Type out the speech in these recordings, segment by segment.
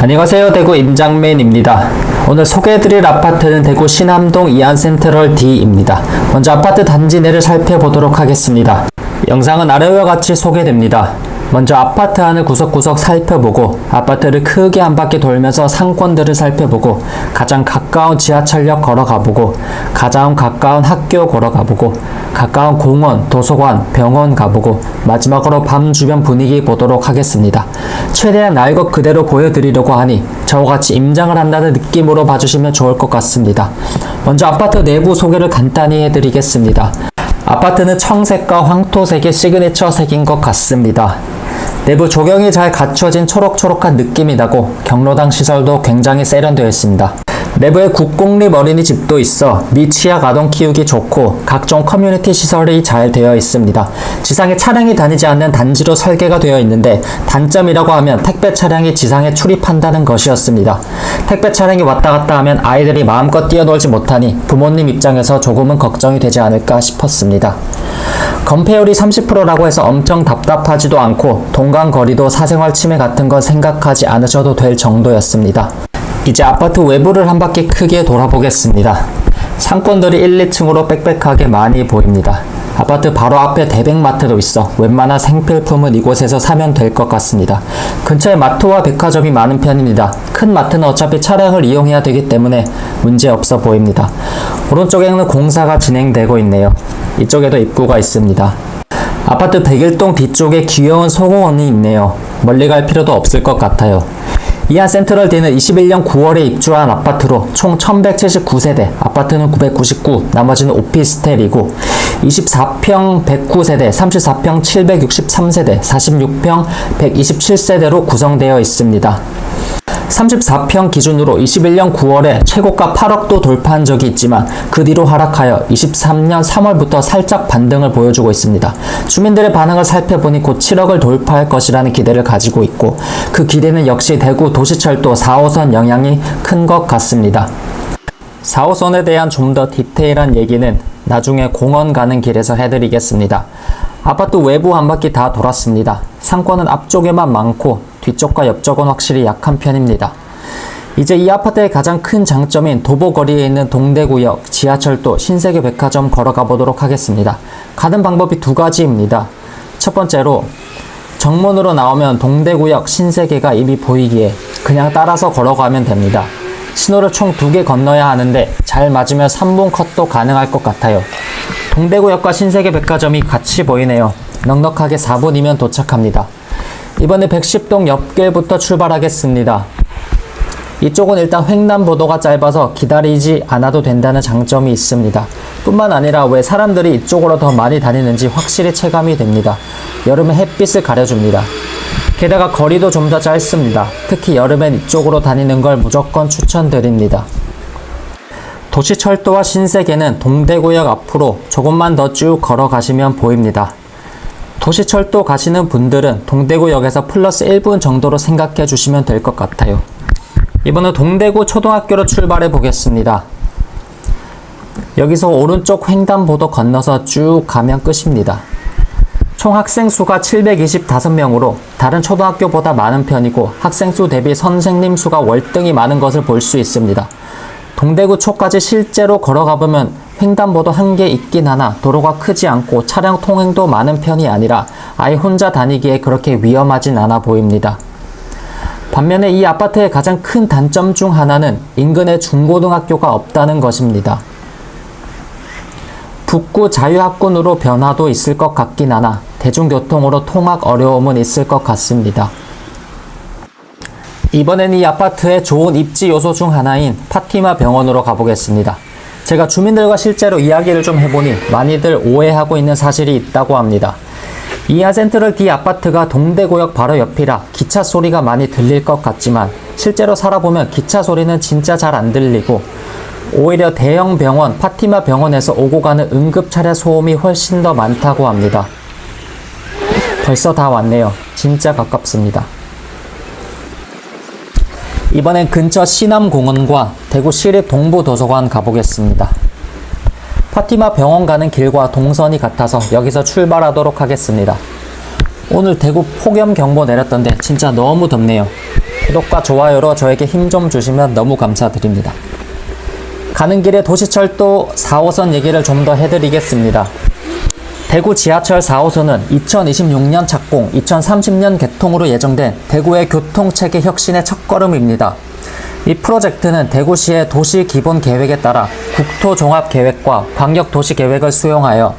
안녕하세요. 대구 임장맨입니다. 오늘 소개해드릴 아파트는 대구 신암동 이안센트럴 D입니다. 먼저 아파트 단지 내를 살펴보도록 하겠습니다. 영상은 아래와 같이 소개됩니다. 먼저 아파트 안을 구석구석 살펴보고 아파트를 크게 한 바퀴 돌면서 상권들을 살펴보고 가장 가까운 지하철역 걸어가보고 가장 가까운 학교 걸어가보고 가까운 공원, 도서관, 병원 가보고 마지막으로 밤 주변 분위기 보도록 하겠습니다. 최대한 날 것 그대로 보여드리려고 하니 저와 같이 임장을 한다는 느낌으로 봐주시면 좋을 것 같습니다. 먼저 아파트 내부 소개를 간단히 해드리겠습니다. 아파트는 청색과 황토색의 시그니처 색인 것 같습니다. 내부 조경이 잘 갖춰진 초록초록한 느낌이 나고 경로당 시설도 굉장히 세련되어 있습니다. 내부에 국공립 어린이집도 있어 미취학 아동 키우기 좋고 각종 커뮤니티 시설이 잘 되어 있습니다. 지상에 차량이 다니지 않는 단지로 설계가 되어 있는데 단점이라고 하면 택배 차량이 지상에 출입한다는 것이었습니다. 택배 차량이 왔다 갔다 하면 아이들이 마음껏 뛰어놀지 못하니 부모님 입장에서 조금은 걱정이 되지 않을까 싶었습니다. 건폐율이 30%라고 해서 엄청 답답하지도 않고 동간거리도 사생활 침해 같은 건 생각하지 않으셔도 될 정도였습니다. 이제 아파트 외부를 한 바퀴 크게 돌아보겠습니다. 상권들이 1, 2층으로 빽빽하게 많이 보입니다. 아파트 바로 앞에 대백마트도 있어 웬만한 생필품은 이곳에서 사면 될 것 같습니다. 근처에 마트와 백화점이 많은 편입니다. 큰 마트는 어차피 차량을 이용해야 되기 때문에 문제 없어 보입니다. 오른쪽에는 공사가 진행되고 있네요. 이쪽에도 입구가 있습니다. 아파트 101동 뒤쪽에 귀여운 소공원이 있네요. 멀리 갈 필요도 없을 것 같아요. 이안센트럴 D는 21년 9월에 입주한 아파트로 총 1179세대, 아파트는 999, 나머지는 오피스텔이고 24평 109세대, 34평 763세대, 46평 127세대로 구성되어 있습니다. 34평 기준으로 21년 9월에 최고가 8억도 돌파한 적이 있지만 그 뒤로 하락하여 23년 3월부터 살짝 반등을 보여주고 있습니다. 주민들의 반응을 살펴보니 곧 7억을 돌파할 것이라는 기대를 가지고 있고 그 기대는 역시 대구 도시철도 4호선 영향이 큰 것 같습니다. 4호선에 대한 좀 더 디테일한 얘기는 나중에 공원 가는 길에서 해드리겠습니다. 아파트 외부 한 바퀴 다 돌았습니다. 상권은 앞쪽에만 많고 뒤쪽과 옆쪽은 확실히 약한 편입니다. 이제 이 아파트의 가장 큰 장점인 도보거리에 있는 동대구역, 지하철도, 신세계 백화점 걸어가 보도록 하겠습니다. 가는 방법이 두 가지입니다. 첫 번째로 정문으로 나오면 동대구역, 신세계가 이미 보이기에 그냥 따라서 걸어가면 됩니다. 신호를 총 2개 건너야 하는데 잘 맞으면 3분 컷도 가능할 것 같아요. 동대구역과 신세계 백화점이 같이 보이네요. 넉넉하게 4분이면 도착합니다. 이번에 110동 옆길부터 출발하겠습니다. 이쪽은 일단 횡단보도가 짧아서 기다리지 않아도 된다는 장점이 있습니다. 뿐만 아니라 왜 사람들이 이쪽으로 더 많이 다니는지 확실히 체감이 됩니다. 여름에 햇빛을 가려줍니다. 게다가 거리도 좀 더 짧습니다. 특히 여름엔 이쪽으로 다니는 걸 무조건 추천드립니다. 도시철도와 신세계는 동대구역 앞으로 조금만 더 쭉 걸어가시면 보입니다. 도시철도 가시는 분들은 동대구역에서 플러스 1분 정도로 생각해 주시면 될 것 같아요. 이번은 동대구 초등학교로 출발해 보겠습니다. 여기서 오른쪽 횡단보도 건너서 쭉 가면 끝입니다. 총 학생 수가 725명으로 다른 초등학교보다 많은 편이고 학생 수 대비 선생님 수가 월등히 많은 것을 볼 수 있습니다. 동대구 초까지 실제로 걸어가 보면 횡단보도 한 개 있긴 하나 도로가 크지 않고 차량 통행도 많은 편이 아니라 아예 혼자 다니기에 그렇게 위험하진 않아 보입니다. 반면에 이 아파트의 가장 큰 단점 중 하나는 인근에 중고등학교가 없다는 것입니다. 북구 자유학군으로 변화도 있을 것 같긴 하나 대중교통으로 통학 어려움은 있을 것 같습니다. 이번엔 이 아파트의 좋은 입지 요소 중 하나인 파티마 병원으로 가보겠습니다. 제가 주민들과 실제로 이야기를 좀 해보니 많이들 오해하고 있는 사실이 있다고 합니다. 이안센트럴 D 아파트가 동대구역 바로 옆이라 기차 소리가 많이 들릴 것 같지만 실제로 살아보면 기차 소리는 진짜 잘 안 들리고 오히려 대형 병원, 파티마 병원에서 오고 가는 응급차량 소음이 훨씬 더 많다고 합니다. 벌써 다 왔네요. 진짜 가깝습니다. 이번엔 근처 신암공원과 대구 시립 동부도서관 가보겠습니다. 파티마 병원 가는 길과 동선이 같아서 여기서 출발하도록 하겠습니다. 오늘 대구 폭염경보 내렸던데 진짜 너무 덥네요. 구독과 좋아요로 저에게 힘 좀 주시면 너무 감사드립니다. 가는 길에 도시철도 4호선 얘기를 좀 더 해드리겠습니다. 대구 지하철 4호선은 2026년 착공, 2030년 개통으로 예정된 대구의 교통체계 혁신의 첫걸음입니다. 이 프로젝트는 대구시의 도시기본계획에 따라 국토종합계획과 광역도시계획을 수용하여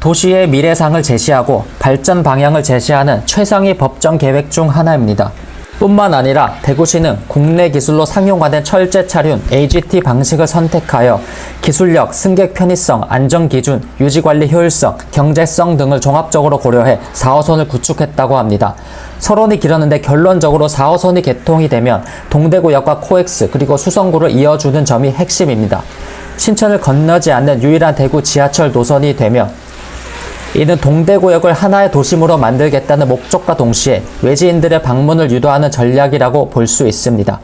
도시의 미래상을 제시하고 발전 방향을 제시하는 최상위 법정 계획 중 하나입니다. 뿐만 아니라 대구시는 국내 기술로 상용화된 철제 차륜 AGT 방식을 선택하여 기술력, 승객 편의성, 안전기준, 유지관리 효율성, 경제성 등을 종합적으로 고려해 4호선을 구축했다고 합니다. 서론이 길었는데 결론적으로 4호선이 개통이 되면 동대구역과 코엑스 그리고 수성구를 이어주는 점이 핵심입니다. 신천을 건너지 않는 유일한 대구 지하철 노선이 되며 이는 동대구역을 하나의 도심으로 만들겠다는 목적과 동시에 외지인들의 방문을 유도하는 전략이라고 볼 수 있습니다.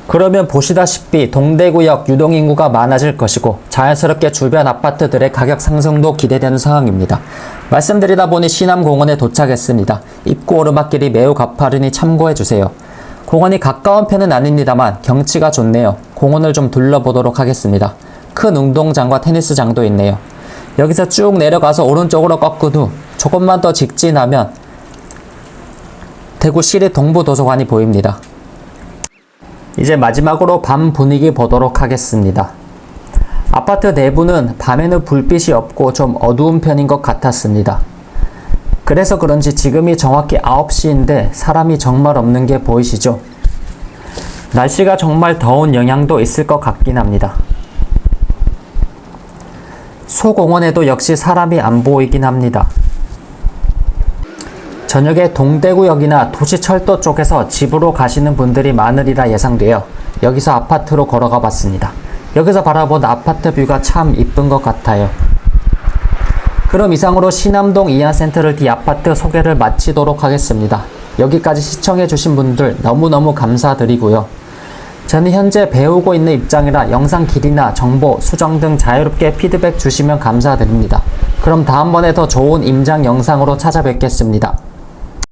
그러면 보시다시피 동대구역 유동인구가 많아질 것이고 자연스럽게 주변 아파트들의 가격 상승도 기대되는 상황입니다. 말씀드리다 보니 신암공원에 도착했습니다. 입구 오르막길이 매우 가파르니 참고해주세요. 공원이 가까운 편은 아닙니다만 경치가 좋네요. 공원을 좀 둘러보도록 하겠습니다. 큰 운동장과 테니스장도 있네요. 여기서 쭉 내려가서 오른쪽으로 꺾은 후 조금만 더 직진하면 대구 시립동부도서관이 보입니다. 이제 마지막으로 밤 분위기 보도록 하겠습니다. 아파트 내부는 밤에는 불빛이 없고 좀 어두운 편인 것 같았습니다. 그래서 그런지 지금이 정확히 9시인데 사람이 정말 없는 게 보이시죠? 날씨가 정말 더운 영향도 있을 것 같긴 합니다. 소공원에도 역시 사람이 안 보이긴 합니다. 저녁에 동대구역이나 도시철도 쪽에서 집으로 가시는 분들이 많으리라 예상되어 여기서 아파트로 걸어가 봤습니다. 여기서 바라본 아파트 뷰가 참 이쁜 것 같아요. 그럼 이상으로 신암동 이안센트럴 D 아파트 소개를 마치도록 하겠습니다. 여기까지 시청해주신 분들 너무너무 감사드리고요. 저는 현재 배우고 있는 입장이라 영상 길이나 정보, 수정 등 자유롭게 피드백 주시면 감사드립니다. 그럼 다음번에 더 좋은 임장 영상으로 찾아뵙겠습니다.